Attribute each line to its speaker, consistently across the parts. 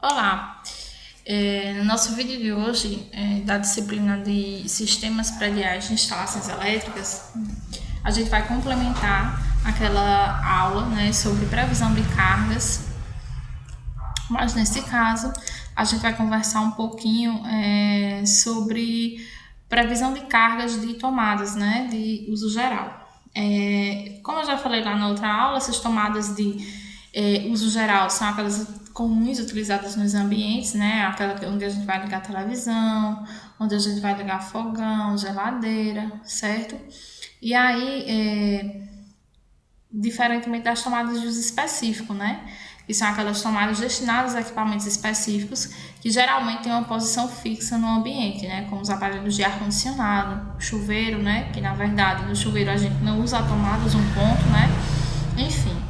Speaker 1: Olá, no nosso vídeo de hoje, da disciplina de Sistemas Prediais de Instalações Elétricas, a gente vai complementar aquela aula, sobre previsão de cargas, mas nesse caso a gente vai conversar um pouquinho sobre previsão de cargas de tomadas, de uso geral. Como eu já falei lá na outra aula, essas tomadas de uso geral são aquelas comuns utilizadas nos ambientes, aquela onde a gente vai ligar a televisão, onde a gente vai ligar fogão, geladeira, certo? E aí, diferentemente das tomadas de uso específico, que são aquelas tomadas destinadas a equipamentos específicos que geralmente têm uma posição fixa no ambiente, como os aparelhos de ar-condicionado, chuveiro, que na verdade no chuveiro a gente não usa a tomada, usa um ponto, enfim.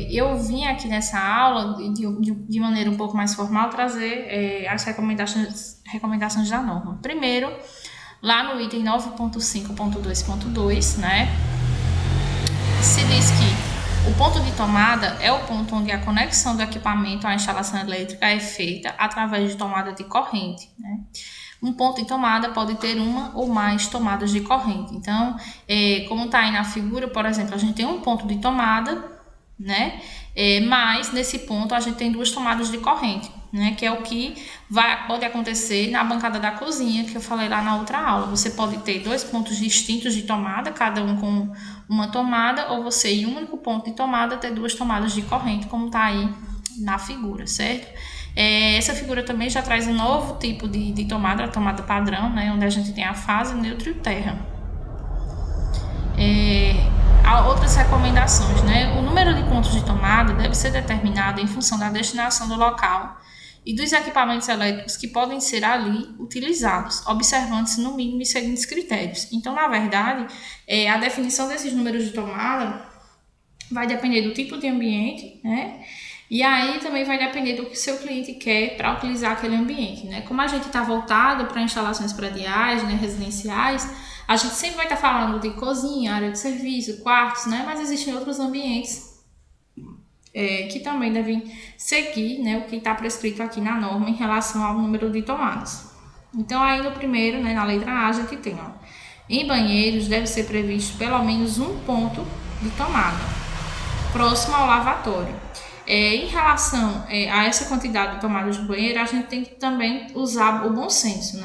Speaker 1: Eu vim aqui nessa aula, de maneira um pouco mais formal, trazer as recomendações da norma. Primeiro, lá no item 9.5.2.2, se diz que o ponto de tomada é o ponto onde a conexão do equipamento à instalação elétrica é feita através de tomada de corrente, Um ponto de tomada pode ter uma ou mais tomadas de corrente. Então, como está aí na figura, por exemplo, a gente tem um ponto de tomada, mas nesse ponto a gente tem duas tomadas de corrente, que é o que pode acontecer na bancada da cozinha, que eu falei lá na outra aula. Você pode ter dois pontos distintos de tomada, cada um com uma tomada, ou você, em um único ponto de tomada, ter duas tomadas de corrente, como está aí na figura, certo? Essa figura também já traz um novo tipo de tomada, a tomada padrão, onde a gente tem a fase, neutro e terra. Há outras recomendações, O número de pontos de tomada deve ser determinado em função da destinação do local e dos equipamentos elétricos que podem ser ali utilizados, observando-se no mínimo os seguintes critérios. Então, na verdade, a definição desses números de tomada vai depender do tipo de ambiente, E aí também vai depender do que o seu cliente quer para utilizar aquele ambiente, Como a gente está voltado para instalações prediais, residenciais, a gente sempre vai estar falando de cozinha, área de serviço, quartos, Mas existem outros ambientes que também devem seguir, o que está prescrito aqui na norma em relação ao número de tomadas. Então, aí no primeiro, na letra A, a gente tem, em banheiros deve ser previsto pelo menos um ponto de tomada, próximo ao lavatório. Em relação a essa quantidade de tomadas de banheiro, a gente tem que também usar o bom senso,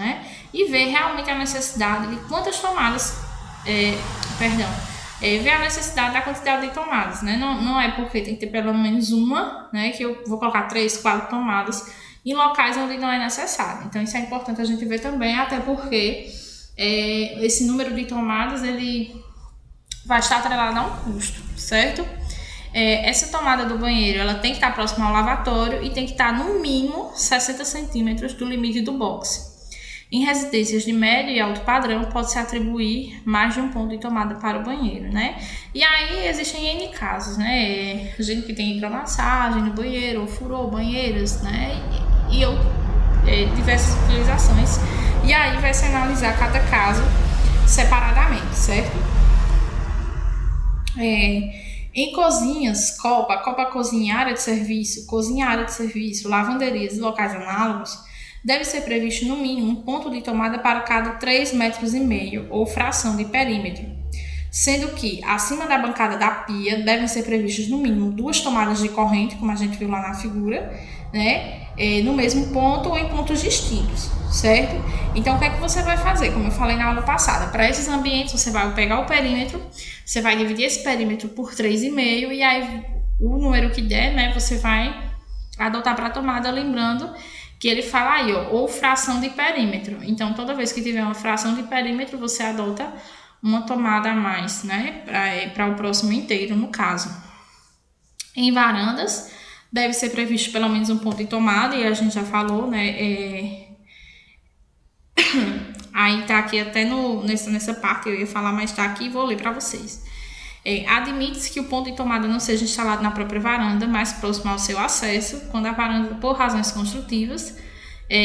Speaker 1: E ver realmente a necessidade de quantas tomadas, ver a necessidade da quantidade de tomadas, Não é porque tem que ter pelo menos uma, que eu vou colocar 3, 4 tomadas em locais onde não é necessário. Então, isso é importante a gente ver também, até porque esse número de tomadas, ele vai estar atrelado a um custo, certo? Essa tomada do banheiro, ela tem que estar próxima ao lavatório e tem que estar no mínimo 60 centímetros do limite do box. Em residências de médio e alto padrão, pode-se atribuir mais de um ponto de tomada para o banheiro, E aí existem N casos, Gente que tem hidromassagem no banheiro, ou furou banheiros, E diversas utilizações. E aí vai se analisar cada caso separadamente, certo? Em cozinhas, copa cozinha, área de serviço, lavanderias e locais análogos, deve ser previsto no mínimo um ponto de tomada para cada 3,5 metros ou fração de perímetro, sendo que acima da bancada da pia devem ser previstas no mínimo 2 tomadas de corrente, como a gente viu lá na figura, no mesmo ponto ou em pontos distintos, certo? Então, o que é que você vai fazer? Como eu falei na aula passada, para esses ambientes você vai pegar o perímetro, você vai dividir esse perímetro por 3,5 e aí o número que der, você vai adotar para a tomada, lembrando que ele fala aí, ou fração de perímetro. Então, toda vez que tiver uma fração de perímetro, você adota uma tomada a mais, para o próximo inteiro, no caso. Em varandas, deve ser previsto pelo menos um ponto de tomada, e a gente já falou, Aí tá aqui até nessa parte, eu ia falar, mas tá aqui e vou ler para vocês. Admite-se que o ponto de tomada não seja instalado na própria varanda, mas próximo ao seu acesso, quando a varanda, por razões construtivas,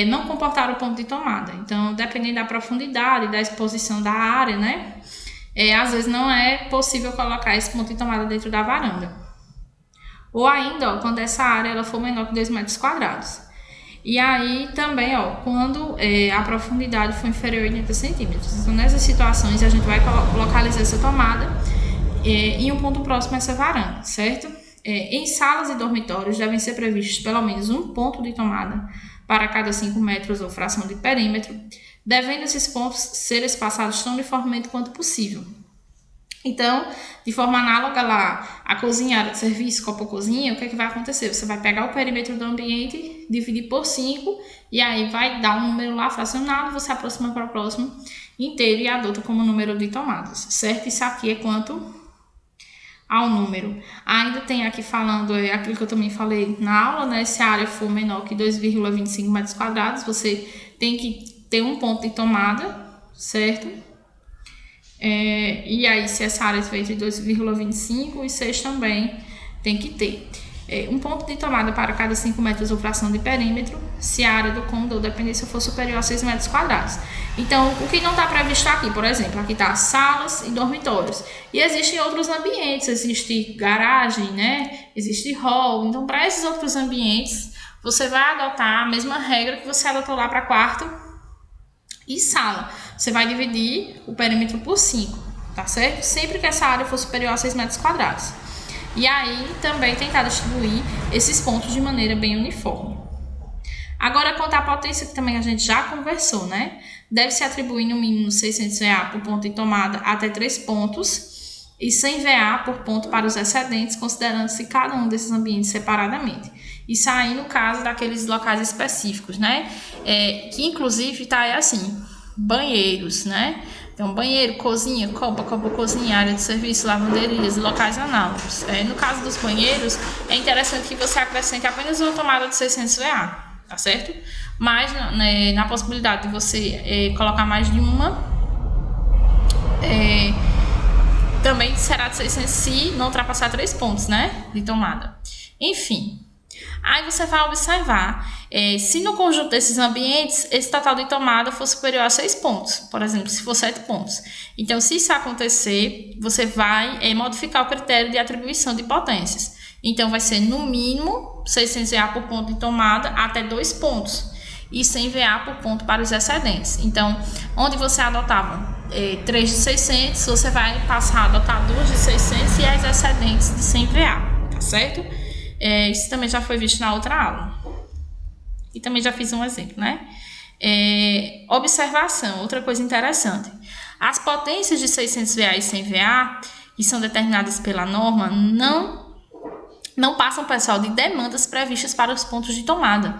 Speaker 1: não comportar o ponto de tomada. Então, dependendo da profundidade, da exposição da área, às vezes não é possível colocar esse ponto de tomada dentro da varanda. Ou ainda, ó, quando essa área ela for menor que 2 metros quadrados. E aí também, ó, quando a profundidade for inferior a 80 centímetros. Então, nessas situações, a gente vai localizar essa tomada em um ponto próximo a essa varanda, certo? Em salas e dormitórios devem ser previstos pelo menos um ponto de tomada para cada 5 metros ou fração de perímetro, devendo esses pontos ser espaçados tão uniformemente quanto possível. Então, de forma análoga lá, a cozinha, área de serviço, copo-cozinha, o que é que vai acontecer? Você vai pegar o perímetro do ambiente, dividir por 5, e aí vai dar um número lá fracionado, você aproxima para o próximo inteiro e adota como número de tomadas, certo? Isso aqui é quanto ao número. Ainda tem aqui falando aquilo que eu também falei na aula, né? Se a área for menor que 2,25 metros quadrados, você tem que ter um ponto de tomada, certo? E aí, se essa área for entre 2,25 e 6 também tem que ter um ponto de tomada para cada 5 metros ou fração de perímetro, se a área do cômodo ou dependência for superior a 6 metros quadrados. Então, o que não está previsto aqui, por exemplo, aqui está salas e dormitórios. E existem outros ambientes, existe garagem, né? Existe hall. Então, para esses outros ambientes, você vai adotar a mesma regra que você adotou lá para quarto e sala. Você vai dividir o perímetro por 5, tá certo? Sempre que essa área for superior a 6 metros quadrados. E aí, também tentar distribuir esses pontos de maneira bem uniforme. Agora, quanto à potência, que também a gente já conversou, né? Deve se atribuir no mínimo 600 VA por ponto de tomada até 3 pontos e 100 VA por ponto para os excedentes, considerando-se cada um desses ambientes separadamente. Isso aí no caso daqueles locais específicos, né? Que inclusive tá assim, banheiros, né? Então, banheiro, cozinha, cozinha, área de serviço, lavanderias e locais análogos. No caso dos banheiros, é interessante que você acrescente apenas uma tomada de 600 VA, tá certo? Mas, na possibilidade de você colocar mais de uma, também será de 600 se não ultrapassar 3 pontos, né? De tomada. Enfim. Aí você vai observar se no conjunto desses ambientes esse total de tomada for superior a 6 pontos, por exemplo, se for 7 pontos. Então, se isso acontecer, você vai modificar o critério de atribuição de potências. Então, vai ser no mínimo 600 VA por ponto de tomada até 2 pontos e 100 VA por ponto para os excedentes. Então, onde você adotava 3 de 600, você vai passar a adotar 2 de 600 e as excedentes de 100 VA, tá certo? Isso também já foi visto na outra aula. E também já fiz um exemplo, né? Observação, outra coisa interessante. As potências de 600 VA e 100 VA, que são determinadas pela norma, não passam, pessoal, de demandas previstas para os pontos de tomada.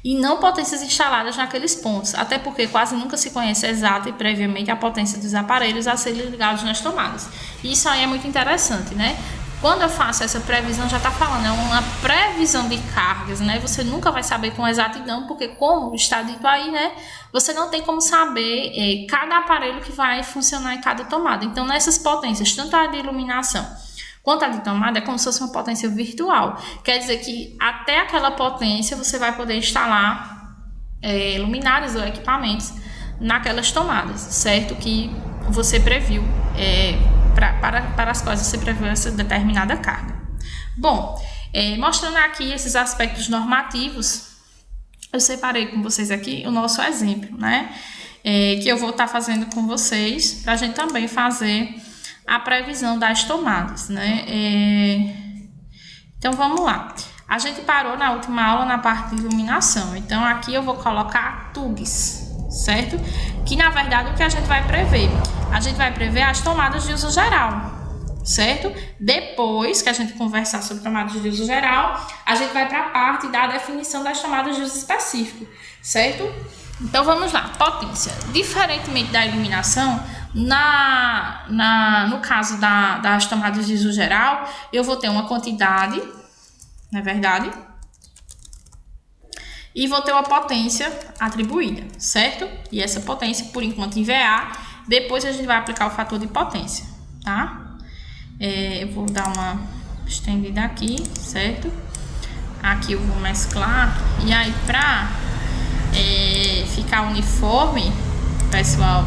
Speaker 1: E não potências instaladas naqueles pontos, até porque quase nunca se conhece exata e previamente a potência dos aparelhos a serem ligados nas tomadas. E isso aí é muito interessante, né? Quando eu faço essa previsão, já está falando, é uma previsão de cargas, né? Você nunca vai saber com exatidão, porque como está dito aí, né? Você não tem como saber cada aparelho que vai funcionar em cada tomada. Então, nessas potências, tanto a de iluminação quanto a de tomada, é como se fosse uma potência virtual. Quer dizer que até aquela potência você vai poder instalar luminárias ou equipamentos naquelas tomadas, certo? Que você previu para as quais você previu essa determinada carga. Bom, mostrando aqui esses aspectos normativos, eu separei com vocês aqui o nosso exemplo, né? Que eu vou estar fazendo com vocês, para a gente também fazer a previsão das tomadas, né? Então, vamos lá. A gente parou na última aula na parte de iluminação, então aqui eu vou colocar TUGs, certo? Que na verdade o que a gente vai prever? A gente vai prever as tomadas de uso geral, certo? Depois que a gente conversar sobre tomadas de uso geral, a gente vai para a parte da definição das tomadas de uso específico, certo? Então vamos lá, potência. Diferentemente da iluminação, no caso das tomadas de uso geral, eu vou ter uma quantidade, não é verdade? E vou ter uma potência atribuída, certo? E essa potência, por enquanto, em VA, depois a gente vai aplicar o fator de potência, tá? Eu vou dar uma estendida aqui, certo? Aqui eu vou mesclar. E aí, para ficar uniforme, pessoal,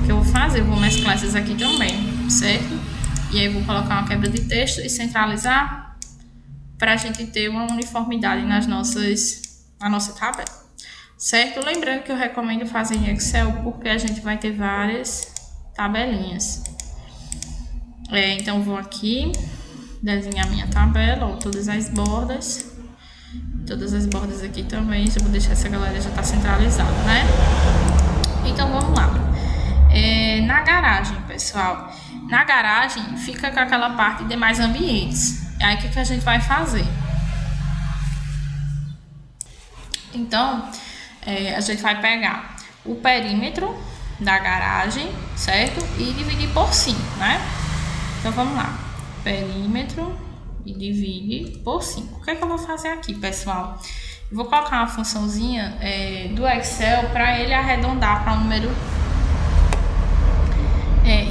Speaker 1: o que eu vou fazer? Eu vou mesclar esses aqui também, certo? E aí eu vou colocar uma quebra de texto e centralizar para a gente ter uma uniformidade na nossa tabela, certo? Lembrando que eu recomendo fazer em Excel porque a gente vai ter várias tabelinhas. Então, vou aqui desenhar minha tabela, ó, todas as bordas aqui também. Já vou deixar essa galera já tá centralizada, né? Então, vamos lá. Na garagem, pessoal, na garagem fica com aquela parte de demais ambientes. Aí, o que a gente vai fazer? Então, a gente vai pegar o perímetro da garagem, certo? E dividir por 5, né? Então, vamos lá. Perímetro e divide por 5. O que eu vou fazer aqui, pessoal? Eu vou colocar uma funçãozinha do Excel para ele arredondar para um número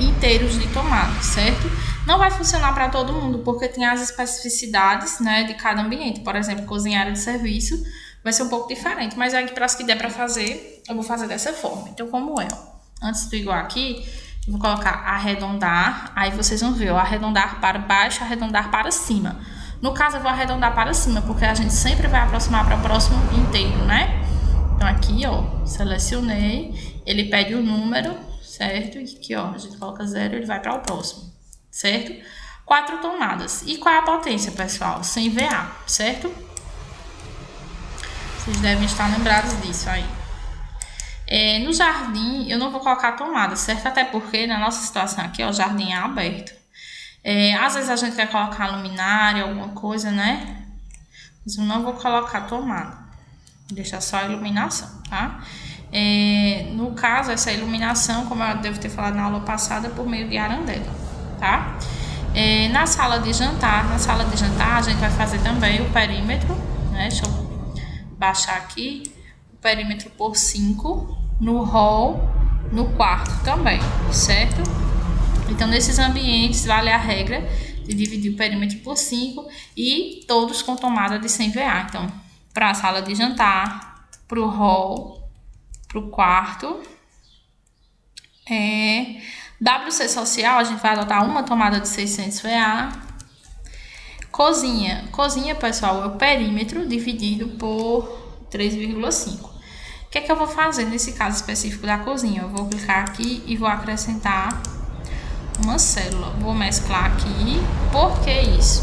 Speaker 1: inteiros de tomada, certo? Não vai funcionar para todo mundo, porque tem as especificidades, né, de cada ambiente. Por exemplo, cozinha, área de serviço, vai ser um pouco diferente, mas aí para as que der para fazer, eu vou fazer dessa forma. Então, como é? Antes do igual aqui, eu vou colocar arredondar, aí vocês vão ver, ó, arredondar para baixo, arredondar para cima. No caso, eu vou arredondar para cima, porque a gente sempre vai aproximar para o próximo inteiro, né? Então, aqui, ó, selecionei, ele pede o número, certo? E aqui, ó, a gente coloca 0, ele vai para o próximo, certo? 4 tomadas. E qual é a potência, pessoal? 100 VA, certo? Vocês devem estar lembrados disso aí. No jardim, eu não vou colocar tomada, certo? Até porque na nossa situação aqui, ó, o jardim é aberto. Às vezes a gente quer colocar luminária, alguma coisa, né? Mas eu não vou colocar tomada. Vou deixar só a iluminação, tá? No caso, essa iluminação, como eu devo ter falado na aula passada, por meio de arandela, tá? Na sala de jantar, a gente vai fazer também o perímetro, né? Deixa eu baixar aqui. O perímetro por 5, no hall, no quarto também, certo? Então, nesses ambientes, vale a regra de dividir o perímetro por 5 e todos com tomada de 100 VA. Então, para a sala de jantar, para o hall, para o quarto. WC social, a gente vai adotar uma tomada de 600 VA. Cozinha, pessoal, é o perímetro dividido por 3,5. O que eu vou fazer nesse caso específico da cozinha? Eu vou clicar aqui e vou acrescentar uma célula. Vou mesclar aqui. Por que isso?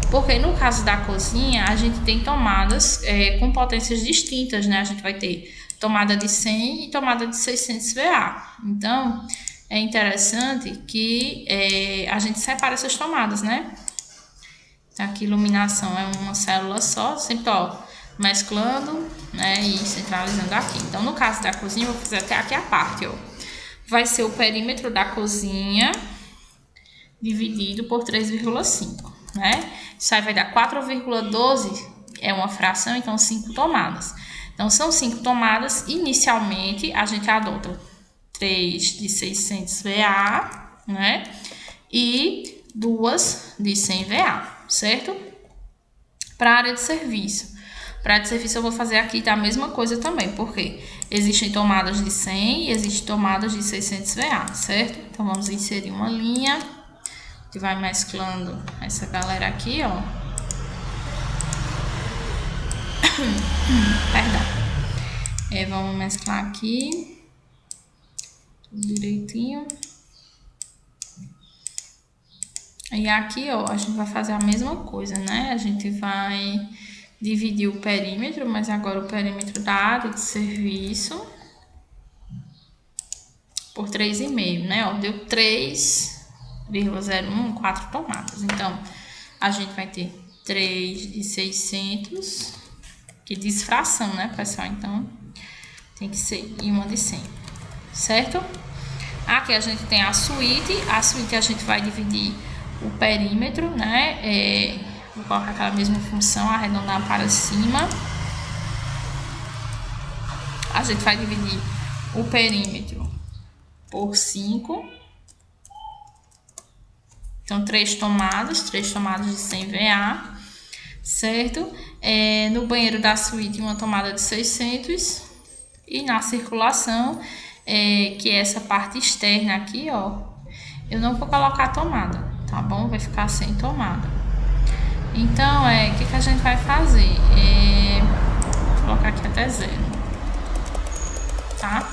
Speaker 1: Porque no caso da cozinha, a gente tem tomadas com potências distintas, né? A gente vai ter tomada de 100 e tomada de 600 VA. Então, é interessante que a gente separe essas tomadas, né? Então, aqui, iluminação é uma célula só, sempre, ó, mesclando, né, e centralizando aqui. Então, no caso da cozinha, eu vou fazer até aqui a parte, ó. Vai ser o perímetro da cozinha dividido por 3,5, né? Isso aí vai dar 4,12, é uma fração, então 5 tomadas. Então, são 5 tomadas. Inicialmente, a gente adota 3 de 600 VA, né? E 2 de 100 VA, certo? Para a área de serviço. Para a área de serviço, eu vou fazer aqui da mesma coisa também, porque existem tomadas de 100 e existem tomadas de 600 VA, certo? Então, vamos inserir uma linha. A gente vai mesclando essa galera aqui, ó. Perdão. Vamos mesclar aqui. Tudo direitinho. E aqui, ó, a gente vai fazer a mesma coisa, né? A gente vai dividir o perímetro, mas agora o perímetro da área de serviço por 3,5, né? Ó, deu 3,01, 4 tomadas. Então, a gente vai ter 3 de 600, que diz fração, né, pessoal? Então, tem que ser e uma de 100, certo? Aqui a gente tem a suíte a gente vai dividir o perímetro, né? Vou colocar aquela mesma função, arredondar para cima. A gente vai dividir o perímetro por 5. Então, 3 tomadas de 100 VA, certo? No banheiro da suíte, uma tomada de 600. E na circulação, que é essa parte externa aqui, ó, eu não vou colocar tomada, tá bom? Vai ficar sem tomada. Então, o que a gente vai fazer? Vou colocar aqui até 0, tá?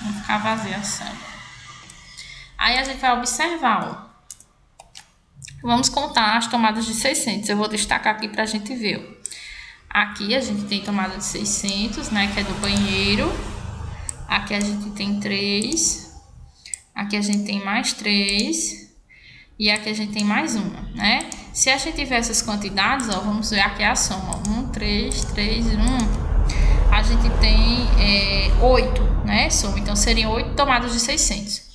Speaker 1: Vai ficar vazia a célula. Aí a gente vai observar, ó. Vamos contar as tomadas de 600. Eu vou destacar aqui pra gente ver, ó. Aqui a gente tem tomada de 600, né, que é do banheiro. Aqui a gente tem 3. Aqui a gente tem mais 3. E aqui a gente tem mais uma, né? Se a gente tiver essas quantidades, ó, vamos ver aqui a soma. 1, 3, 3 e 1. A gente tem 8, né? Soma. Então, seriam 8 tomadas de 600.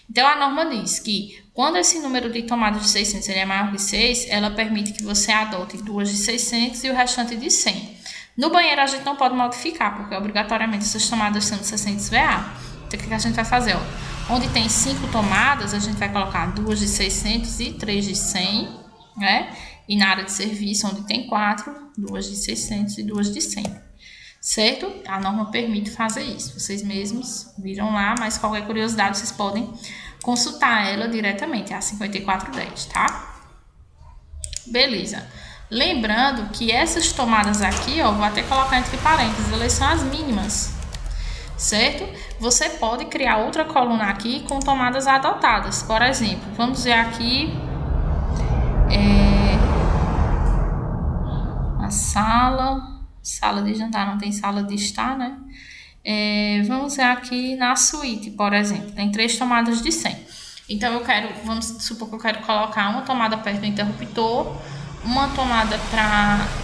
Speaker 1: Então, a norma diz que quando esse número de tomadas de 600 é maior que 6, ela permite que você adote 2 de 600 e o restante de 100. No banheiro, a gente não pode modificar, porque obrigatoriamente essas tomadas são de 600 VA. Então, o que a gente vai fazer, ó? Onde tem 5 tomadas, a gente vai colocar 2 de 600 e 3 de 100, né? E na área de serviço, onde tem 4, 2 de 600 e 2 de 100, certo? A norma permite fazer isso. Vocês mesmos viram lá, mas qualquer curiosidade, vocês podem consultar ela diretamente, é a 5410, tá? Beleza. Lembrando que essas tomadas aqui, ó, vou até colocar entre parênteses, elas são as mínimas, certo? Você pode criar outra coluna aqui com tomadas adotadas. Por exemplo, vamos ver aqui a sala de jantar, não tem sala de estar, né? Vamos ver aqui na suíte, por exemplo, tem 3 tomadas de 100. Então, vamos supor que eu quero colocar uma tomada perto do interruptor,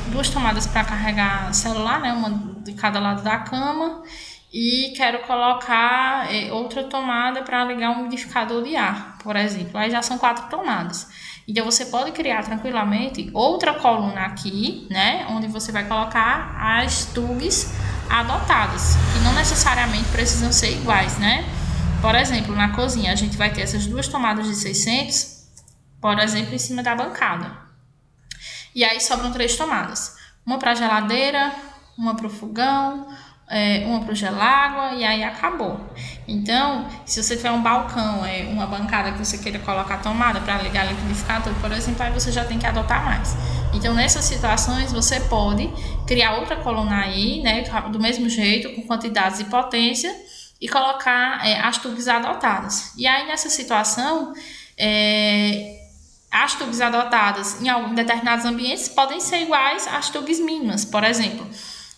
Speaker 1: duas tomadas para carregar celular, né? Uma de cada lado da cama. E quero colocar outra tomada para ligar um umidificador de ar, por exemplo. Aí já são 4 tomadas. Então, você pode criar tranquilamente outra coluna aqui, né? Onde você vai colocar as tubes adotadas, que não necessariamente precisam ser iguais, né? Por exemplo, na cozinha, a gente vai ter essas 2 tomadas de 600, por exemplo, em cima da bancada. E aí sobram 3 tomadas. Uma para a geladeira, uma para o fogão, uma para o gelágua, e aí acabou. Então, se você tiver um balcão, uma bancada que você queira colocar tomada para ligar liquidificador, por exemplo, aí você já tem que adotar mais. Então, nessas situações, você pode criar outra coluna aí, né, do mesmo jeito, com quantidades e potência, e colocar as tubes adotadas. E aí, nessa situação, as tubes adotadas em determinados ambientes podem ser iguais às tubes mínimas, por exemplo.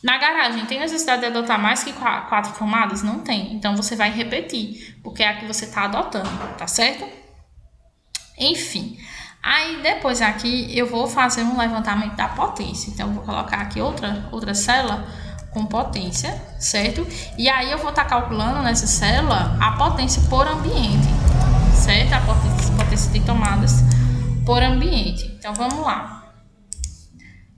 Speaker 1: Na garagem, tem necessidade de adotar mais que 4 tomadas? Não tem. Então, você vai repetir, porque é a que você está adotando, tá certo? Enfim. Aí, depois aqui, eu vou fazer um levantamento da potência. Então, eu vou colocar aqui outra célula com potência, certo? E aí, eu vou estar calculando nessa célula a potência por ambiente, certo? A potência de tomadas por ambiente. Então, vamos lá.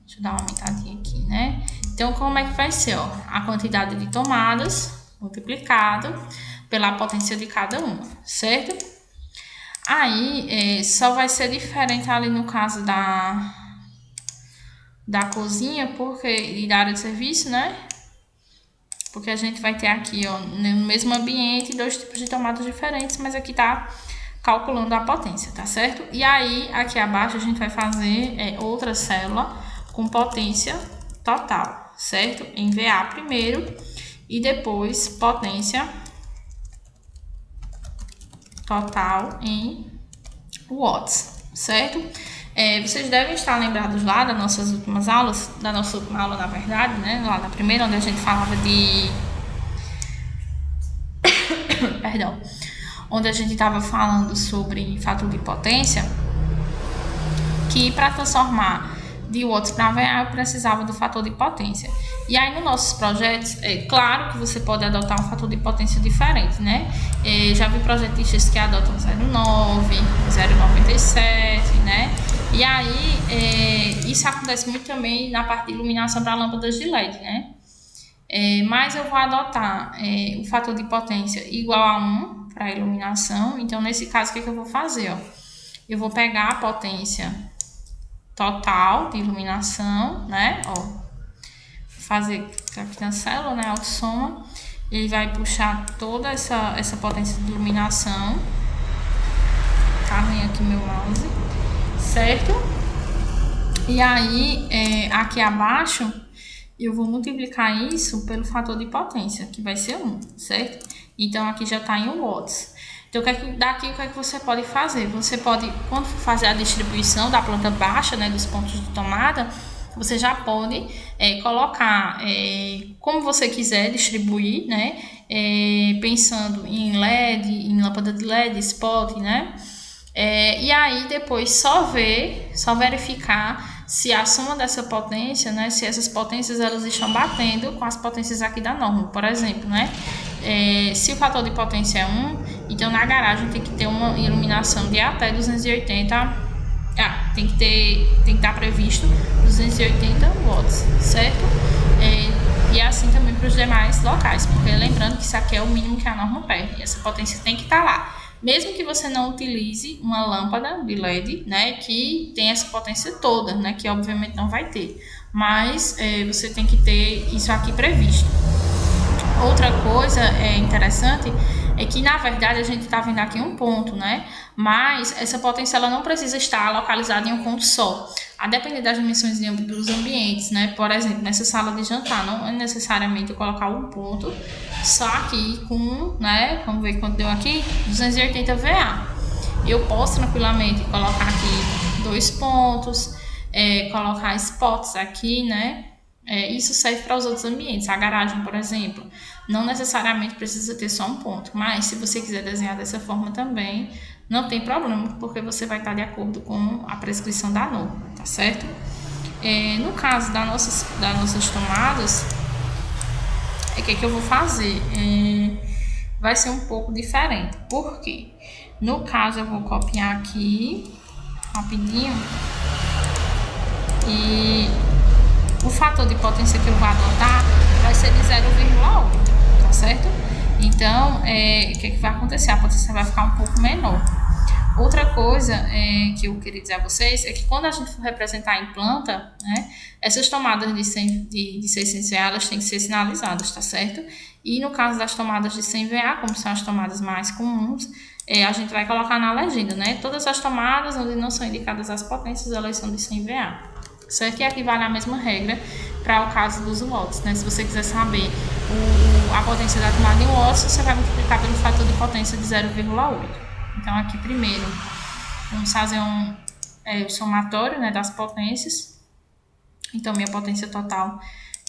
Speaker 1: Deixa eu dar uma aumentadinha aqui, né? Então, como é que vai ser, ó? A quantidade de tomadas multiplicado pela potência de cada uma, certo? Aí, só vai ser diferente ali no caso da cozinha, e da área de serviço, né? Porque a gente vai ter aqui, ó, no mesmo ambiente, 2 tipos de tomadas diferentes, mas aqui tá calculando a potência, tá certo? E aí, aqui abaixo, a gente vai fazer outra célula com potência total, certo? Em VA primeiro e depois potência total em watts, certo? Vocês devem estar lembrados lá das nossas últimas aulas, da nossa última aula, na verdade, né? Lá na primeira, onde a gente falava de... Perdão. Onde a gente estava falando sobre fator de potência, que para transformar de watts para VA, eu precisava do fator de potência. E aí, nos nossos projetos, claro que você pode adotar um fator de potência diferente, né? Já vi projetistas que adotam 0,9, 0,97, né? E aí, isso acontece muito também na parte de iluminação para lâmpadas de LED, né? Mas eu vou adotar o fator de potência igual a 1 para iluminação. Então, nesse caso, o que eu vou fazer? Ó? Eu vou pegar a potência total de iluminação, né? Ó, fazer aqui na célula, né? Autossoma. Ele vai puxar toda essa potência de iluminação. Tá ruim aqui meu mouse. certo? E aí, aqui abaixo, eu vou multiplicar isso pelo fator de potência, que vai ser 1, certo? Então, aqui já está em watts. Então, daqui o que é que você pode fazer? Você pode, quando for fazer a distribuição da planta baixa, né, dos pontos de tomada, você já pode colocar como você quiser distribuir, né? Pensando em LED, em lâmpada de LED, spot, né? E aí depois só verificar se a soma dessa potência, né? Se essas potências elas estão batendo com as potências aqui da norma, por exemplo, né? Se o fator de potência é 1, então na garagem tem que ter uma iluminação de até 280. Tem que estar previsto 280 watts, certo? E assim também para os demais locais, porque lembrando que isso aqui é o mínimo que a norma pede, e essa potência tem que estar lá. Mesmo que você não utilize uma lâmpada de LED, né, que tem essa potência toda, né, que obviamente não vai ter, mas você tem que ter isso aqui previsto. Outra coisa interessante é que, na verdade, a gente está vendo aqui um ponto, né? Mas essa potência ela não precisa estar localizada em um ponto só. A depender das dimensões dos ambientes, né? Por exemplo, nessa sala de jantar, não é necessariamente eu colocar um ponto, só aqui com, né? Vamos ver quanto deu aqui, 280 VA. Eu posso tranquilamente colocar aqui 2 pontos, colocar spots aqui, né? Isso serve para os outros ambientes. A garagem, por exemplo, não necessariamente precisa ter só um ponto, mas se você quiser desenhar dessa forma também, não tem problema, porque você vai estar de acordo com a prescrição da norma, tá certo? No caso das nossas tomadas, o que eu vou fazer? Vai ser um pouco diferente, porque no caso eu vou copiar aqui rapidinho e o fator de potência que eu vou adotar vai ser de 0,8, tá certo? Então, o que vai acontecer? A potência vai ficar um pouco menor. Outra coisa que eu queria dizer a vocês é que quando a gente for representar em planta, né, essas tomadas de 600 VA, elas têm que ser sinalizadas, tá certo? E no caso das tomadas de 100 VA, como são as tomadas mais comuns, a gente vai colocar na legenda, né? Todas as tomadas onde não são indicadas as potências, elas são de 100 VA. Certo? E aqui vale a mesma regra para o caso dos watts, né? Se você quiser saber a potência da tomada em watts, você vai multiplicar pelo fator de potência de 0,8. Então, aqui primeiro, vamos fazer o somatório, né, das potências. Então, minha potência total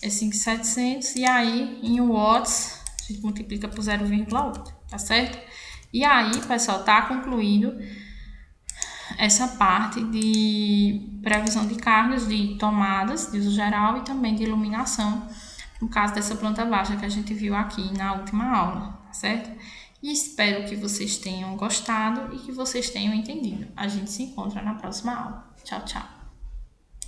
Speaker 1: é 5.700 e aí, em watts, a gente multiplica por 0,8, tá certo? E aí, pessoal, tá concluído essa parte de previsão de cargas de tomadas de uso geral e também de iluminação, no caso dessa planta baixa que a gente viu aqui na última aula, tá certo? E espero que vocês tenham gostado e que vocês tenham entendido. A gente se encontra na próxima aula. Tchau, tchau!